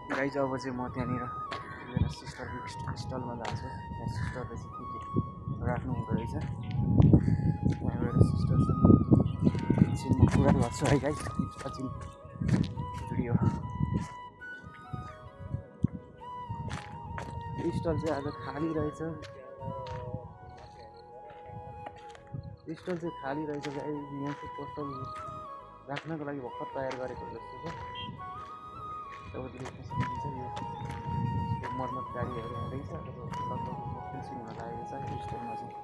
Guys अब चाहिँ म त्यहाँनिर मेरो सिस्टरको स्टलमा जान्छु। त्यहाँ सिस्टरले चाहिँ के राख्नु हुँदो रहेछ। त्यहाँ गएर सिस्टरसँग एकछिन म कुरा गर्छु है गाइज। एकछिन भिडियो स्टल चाहिँ आज खाली रहेछ। स्टल चाहिँ खाली रहेछ गाइज। यहाँ चाहिँ पसल राख्नको लागि भर्खर तयार गरेको जस्तो छ। तपाईँले देख्नुहुन्छ यो मर्मत गाडीहरू आउँदैछ। लगभग फिनिसिङ हुन लागेको छ स्टलमा चाहिँ।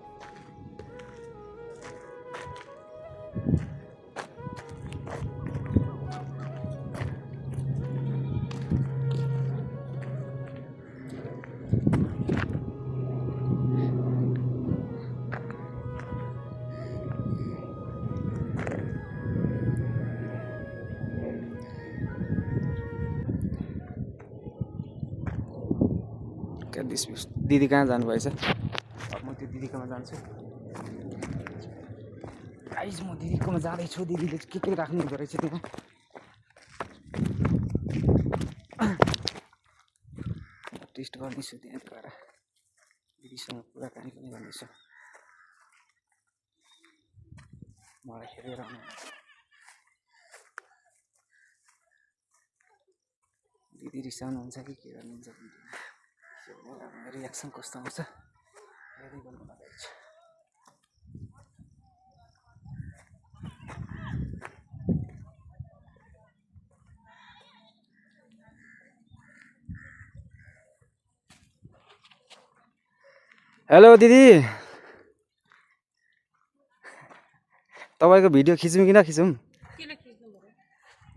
दिदी कहाँ जानुभएछ? अब म त्यो दिदीकोमा जान्छु। गाइज म दिदीकोमा जाँदैछु। दिदीले के राख्नु हुँदो रहेछ त्यहाँ। टेस्ट गर्दैछु त्यहाँ गएर। दिदीसँग कुराकानी पनि गर्दैछु। मलाई हेरेर दिदी रिसाउनुहुन्छ कि के गर्नुहुन्छ रियाक्सन कस्तो आउँछ हेर्दै गर्नु लाग्छ। हेलो दिदी, तपाईँको भिडियो खिचौँ कि नखिचौँ?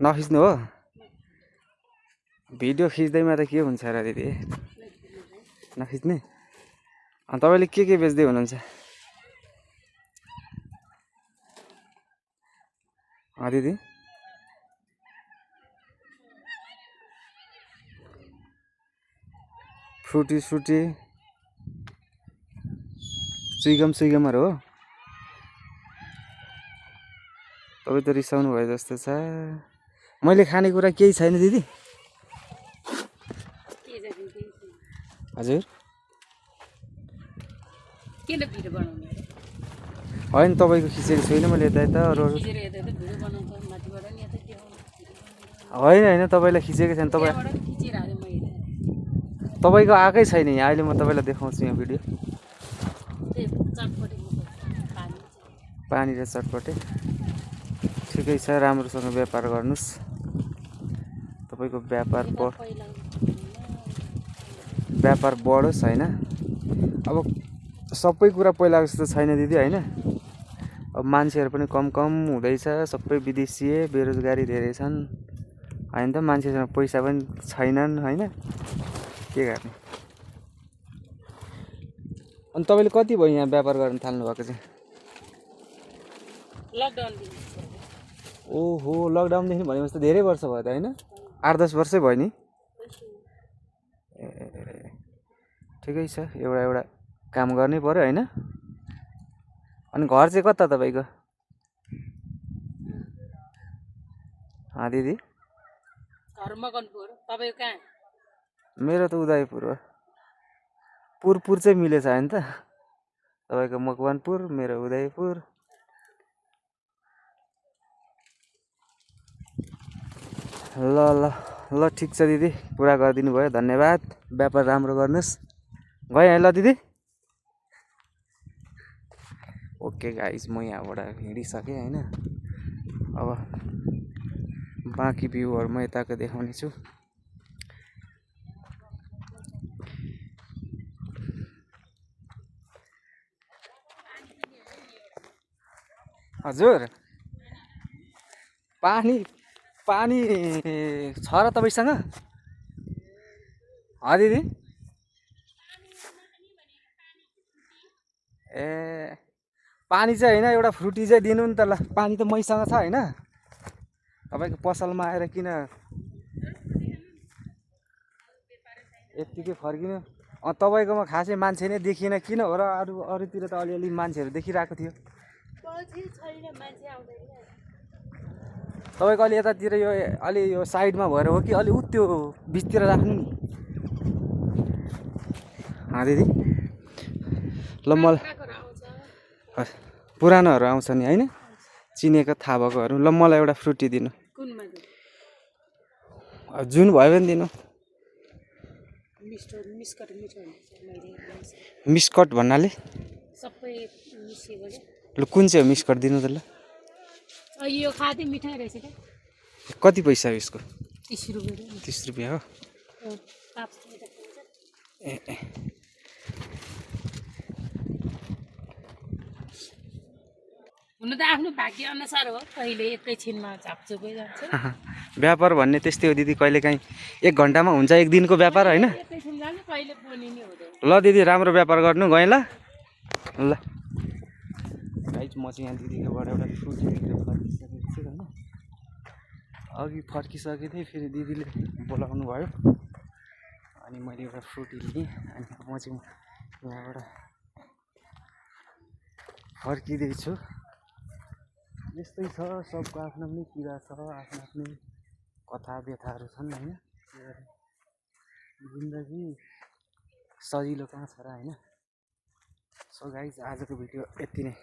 नखिच्नु हो? भिडियो खिच्दैमा त के हुन्छ र दिदी? नखिच्ने? अनि तपाईँले के बेच्दै हुनुहुन्छ? दिदी फ्रुटी सुइगमहरू हो? तपाईँ त रिसाउनु भयो जस्तो छ। मैले खानेकुरा केही छैन दिदी? हजुर होइन, तपाईँको खिचेको छुइनँ मैले यता अरू होइन तपाईँलाई खिचेको छैन। तपाईँको आएकै छैन यहाँ। अहिले म तपाईँलाई देखाउँछु यहाँ भिडियो। पानी र चटपटे ठिकै छ। राम्रोसँग व्यापार गर्नुहोस्। तपाईँको व्यापार बढोस् होइन। अब सबै कुरा पहिला जस्तो छैन दिदी होइन। अब मान्छेहरू पनि कम हुँदैछ। सबै विदेशी बेरोजगारी धेरै छन् होइन त। मान्छेसँग पैसा पनि छैनन् होइन। के गर्ने? अनि तपाईँले कति भयो यहाँ व्यापार गर्न थाल्नु भएको चाहिँ? ओहो, लकडाउनदेखि भनेपछि त धेरै वर्ष भयो त होइन? 8-10 वर्षै भयो नि। ए ठिकै छ। एउटा काम गर्नै पर्यो होइन। अनि घर चाहिँ कता तपाईँको? दिदी मेरो त उदयपुर हो। पुर चाहिँ मिलेछ होइन त। तपाईँको मकवानपुर, मेरो उदयपुर। ल ठिक छ दिदी, पुरा गरिदिनु भयो, धन्यवाद। व्यापार राम्रो गर्नुहोस्। गएँ है ल दिदी। ओके गाइज, म यहाँबाट हिँडिसकेँ होइन। अब बाँकी भ्यूहरू म यताको देखाउने छु। हजुर, पानी छ र तपाईँसँग? दिदी ए पानी चाहिँ होइन, एउटा फ्रुटी चाहिँ दिनु नि त ल। पानी त मैसँग छ होइन। तपाईँको पसलमा आएर किन यत्तिकै फर्किनु? तपाईँकोमा खासै मान्छे नै देखिएन किन हो र? अरूतिर त अलिअलि मान्छेहरू देखिरहेको थियो। तपाईँको अलि यतातिर यो अलि यो साइडमा भएर हो कि अलि त्यो बिचतिर राख्नु नि दिदी ल मलाई पुरानोहरू आउँछ नि होइन चिनेको थाहा भएकोहरू ल मलाई एउटा फ्रुटी दिनु जुन भयो भने दिनु मिस्कट भन्नाले ल कुन चाहिँ हो मिस्कट दिनु त ल यो खाँदै मिठाई रहेछ क्या कति पैसा हो यसको 30 रुपैयाँ 30 रुपियाँ हो हुन त आफ्नो भाग्य अनुसार हो कहिले एकैछिनमा झापचुपै जान्छ व्यापार भन्ने त्यस्तै हो दिदी कहिलेकाहीँ 1 घन्टामा हुन्छ 1 दिनको व्यापार होइन एकैछिन जाने कहिले बनि नै हुँदैन ल दिदी राम्रो व्यापार गर्नु गएँ ल ल गाइज म चाहिँ यहाँ दिदीकोबाट एउटा फ्रुटी लिएर फर्किसकेको छु होइन अघि फर्किसकेको थिएँ फेरि दिदीले बोलाउनु भयो अनि मैले एउटा फ्रुटी लिएँ अनि म चाहिँ यहाँबाट फर्किँदैछु यस्तै छ सबको आफ्नो आफ्नै कुरा छ आफ्नो आफ्नै कथा व्यथाहरू छन् होइन जिन्दगी सजिलो कहाँ छ र होइन सो गाइज आजको भिडियो यति नै